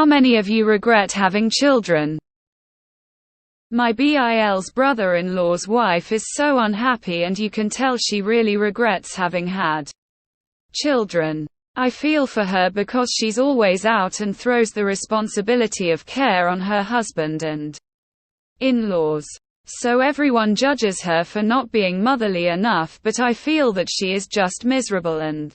How many of you regret having children? My BIL's brother-in-law's wife is so unhappy, and you can tell she really regrets having had children. I feel for her because she's always out and throws the responsibility of care on her husband and in-laws. So everyone judges her for not being motherly enough, but I feel that she is just miserable and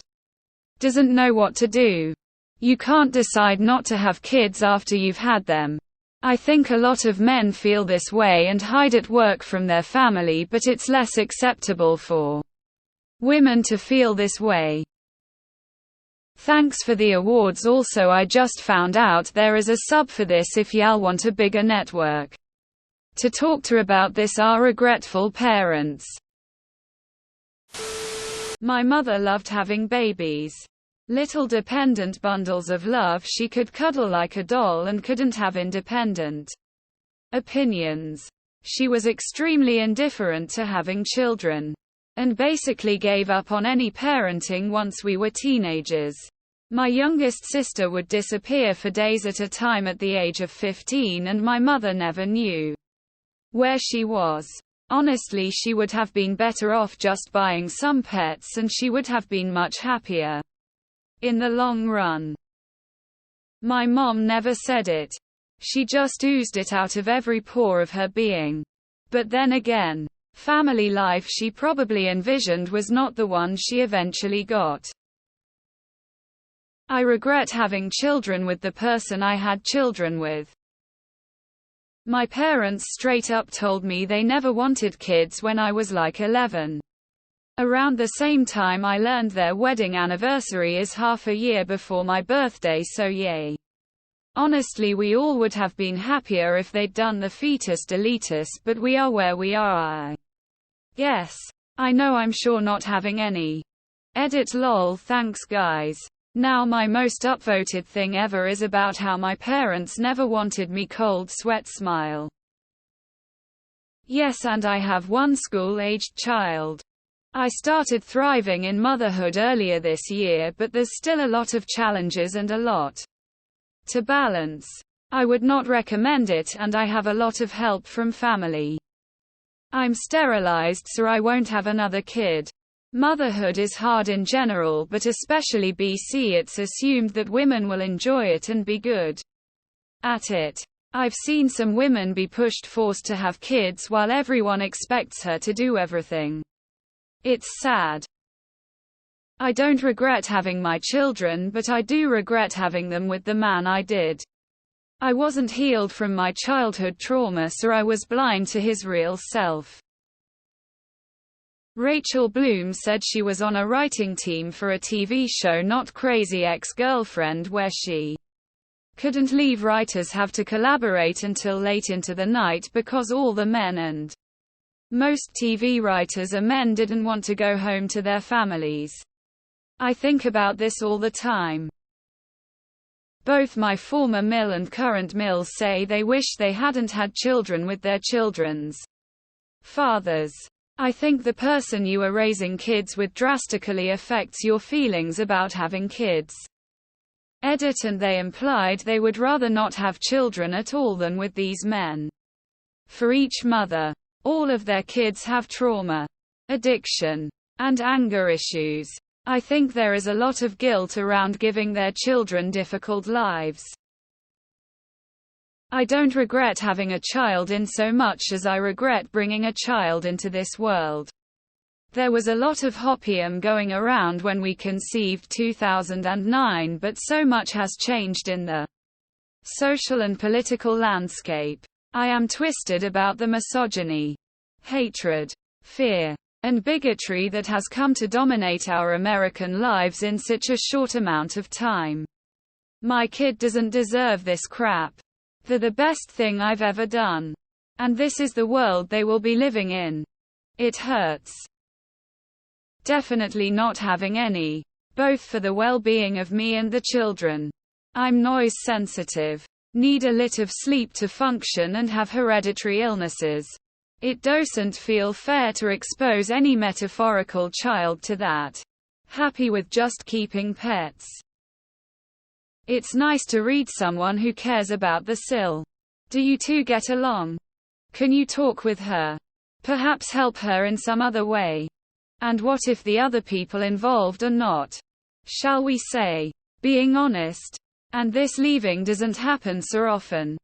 doesn't know what to do. You can't decide not to have kids after you've had them. I think a lot of men feel this way and hide at work from their family, but it's less acceptable for women to feel this way. Thanks for the awards. Also, I just found out there is a sub for this if y'all want a bigger network to talk to about this are regretful parents. My mother loved having babies. Little dependent bundles of love she could cuddle like a doll and couldn't have independent opinions. She was extremely indifferent to having children, and basically gave up on any parenting once we were teenagers. My youngest sister would disappear for days at a time at the age of 15, and my mother never knew where she was. Honestly, she would have been better off just buying some pets, and she would have been much happier in the long run. My mom never said it. She just oozed it out of every pore of her being. But then again, family life she probably envisioned was not the one she eventually got. I regret having children with the person I had children with. My parents straight up told me they never wanted kids when I was like 11. Around the same time I learned their wedding anniversary is half a year before my birthday, so yay. Honestly, we all would have been happier if they'd done the fetus deletus, but we are where we are. Yes. I know, I'm sure not having any. Edit lol, thanks guys. Now my most upvoted thing ever is about how my parents never wanted me, cold sweat smile. Yes, and I have one school-aged child. I started thriving in motherhood earlier this year, but there's still a lot of challenges and a lot to balance. I would not recommend it, and I have a lot of help from family. I'm sterilized, so I won't have another kid. Motherhood is hard in general, but especially BC it's assumed that women will enjoy it and be good at it. I've seen some women be forced to have kids while everyone expects her to do everything. It's sad. I don't regret having my children, but I do regret having them with the man I did. I wasn't healed from my childhood trauma, so I was blind to his real self. Rachel Bloom said she was on a writing team for a TV show Not Crazy Ex-Girlfriend, where she couldn't leave. Writers have to collaborate until late into the night because all the men, and most TV writers are men, didn't want to go home to their families. I think about this all the time. Both my former mill and current mill say they wish they hadn't had children with their children's fathers. I think the person you are raising kids with drastically affects your feelings about having kids. Edit, and they implied they would rather not have children at all than with these men. For each mother, all of their kids have trauma, addiction, and anger issues. I think there is a lot of guilt around giving their children difficult lives. I don't regret having a child in so much as I regret bringing a child into this world. There was a lot of hopium going around when we conceived 2009, but so much has changed in the social and political landscape. I am twisted about the misogyny, hatred, fear, and bigotry that has come to dominate our American lives in such a short amount of time. My kid doesn't deserve this crap. They're the best thing I've ever done. And this is the world they will be living in. It hurts. Definitely not having any. Both for the well-being of me and the children. I'm noise sensitive. Need a lit of sleep to function and have hereditary illnesses. It doesn't feel fair to expose any metaphorical child to that. Happy with just keeping pets. It's nice to read someone who cares about the Sil. Do you two get along? Can you talk with her? Perhaps help her in some other way? And what if the other people involved are not, shall we say, being honest? And this leaving doesn't happen so often.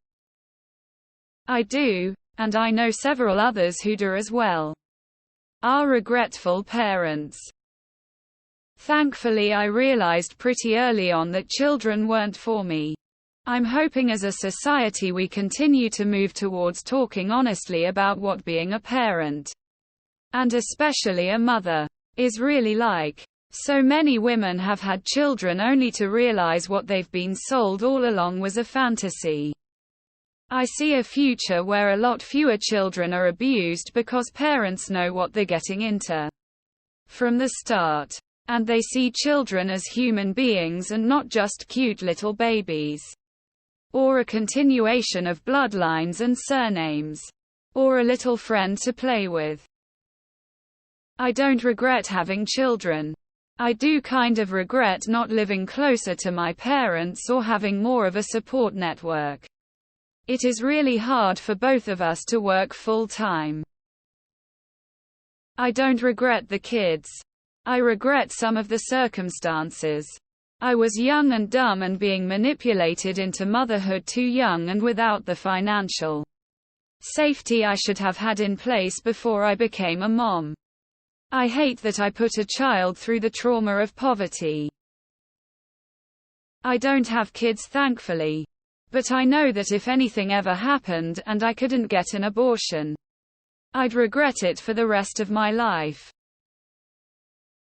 I do, and I know several others who do as well. Are regretful parents. Thankfully, I realized pretty early on that children weren't for me. I'm hoping as a society we continue to move towards talking honestly about what being a parent, and especially a mother, is really like. So many women have had children only to realize what they've been sold all along was a fantasy. I see a future where a lot fewer children are abused because parents know what they're getting into from the start. And they see children as human beings and not just cute little babies. Or a continuation of bloodlines and surnames. Or a little friend to play with. I don't regret having children. I do kind of regret not living closer to my parents or having more of a support network. It is really hard for both of us to work full time. I don't regret the kids. I regret some of the circumstances. I was young and dumb and being manipulated into motherhood too young and without the financial safety I should have had in place before I became a mom. I hate that I put a child through the trauma of poverty. I don't have kids, thankfully. But I know that if anything ever happened and I couldn't get an abortion, I'd regret it for the rest of my life.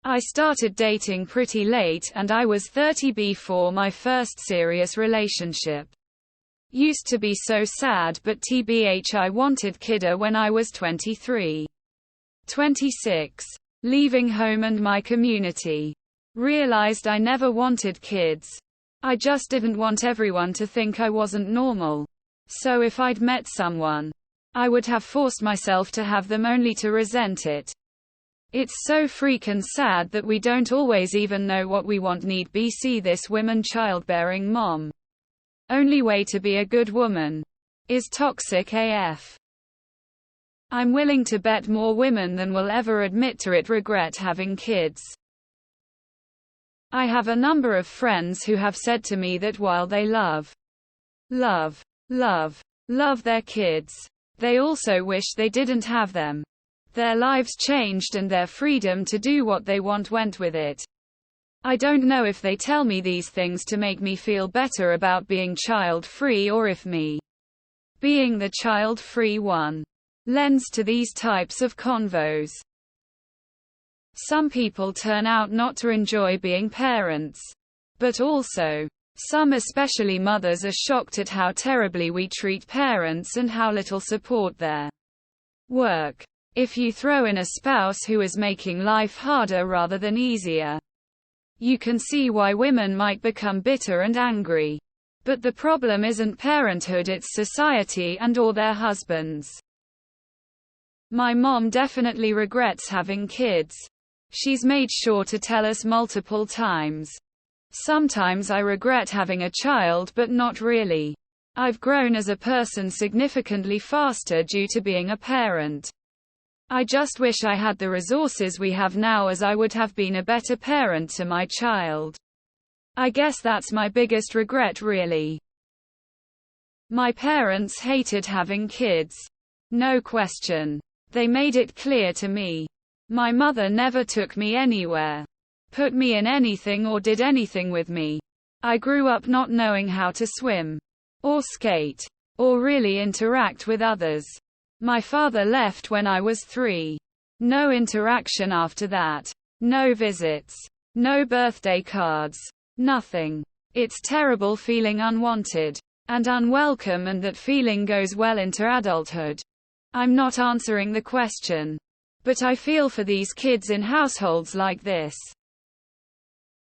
I started dating pretty late and I was 30 before my first serious relationship. Used to be so sad, but TBH I wanted kidda when I was 23. 26. Leaving home and my community. Realized I never wanted kids. I just didn't want everyone to think I wasn't normal. So if I'd met someone, I would have forced myself to have them only to resent it. It's so freaking sad that we don't always even know what we want. Need be see this woman childbearing mom. Only way to be a good woman is toxic AF. I'm willing to bet more women than will ever admit to it regret having kids. I have a number of friends who have said to me that while they love their kids, they also wish they didn't have them. Their lives changed and their freedom to do what they want went with it. I don't know if they tell me these things to make me feel better about being child-free or if me being the child-free one lends to these types of convos. Some people turn out not to enjoy being parents. But also, some, especially mothers, are shocked at how terribly we treat parents and how little support there work. If you throw in a spouse who is making life harder rather than easier, you can see why women might become bitter and angry. But the problem isn't parenthood, it's society and or their husbands. My mom definitely regrets having kids. She's made sure to tell us multiple times. Sometimes I regret having a child, but not really. I've grown as a person significantly faster due to being a parent. I just wish I had the resources we have now, as I would have been a better parent to my child. I guess that's my biggest regret, really. My parents hated having kids. No question. They made it clear to me. My mother never took me anywhere, put me in anything or did anything with me. I grew up not knowing how to swim, or skate, or really interact with others. My father left when I was 3. No interaction after that. No visits. No birthday cards. Nothing. It's terrible feeling unwanted and unwelcome, and that feeling goes well into adulthood. I'm not answering the question, but I feel for these kids in households like this.